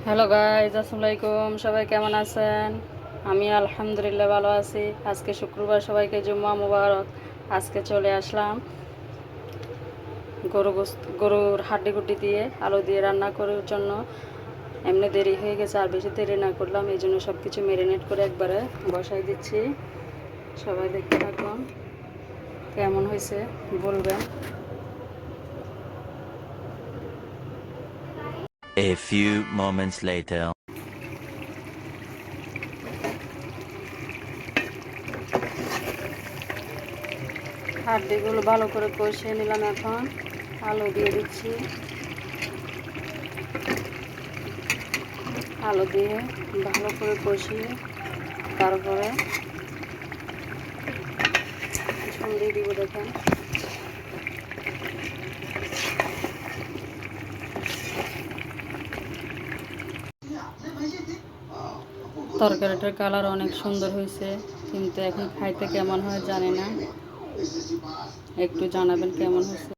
Hello guys, আসসালামু আলাইকুম। সবাই কেমন আছেন? আমি আলহামদুলিল্লাহ ভালো আছি। আজকে শুক্রবার, সবাইকে জুম্মা মুবারক। আজকে চলে আসলাম গরুর হাড্ডিগুড্ডি দিয়ে আলু দিয়ে রান্না করার জন্য। এমনি দেরি হয়ে গেছে, আর বেশি দেরি না করলাম, এই জন্য সব কিছু ম্যারিনেট করে একবারে বসাই দিচ্ছি। সবাই দেখতে থাকুন, কেমন হয়েছে বলবেন। A few moments later. হাড্ডিগুলো ভালো করে কষিয়ে নিলাম। এখন আলু দিয়ে দিচ্ছি। আলু দিয়ে ভালো করে কষিয়ে তারপরে ঝোল দিয়ে দিব। দেখেন, তরকারিটার কালার অনেক সুন্দর হয়েছে, কিন্তু এখন খাইতে কেমন হয় জানি না। একটু জানাবেন কেমন হয়েছে।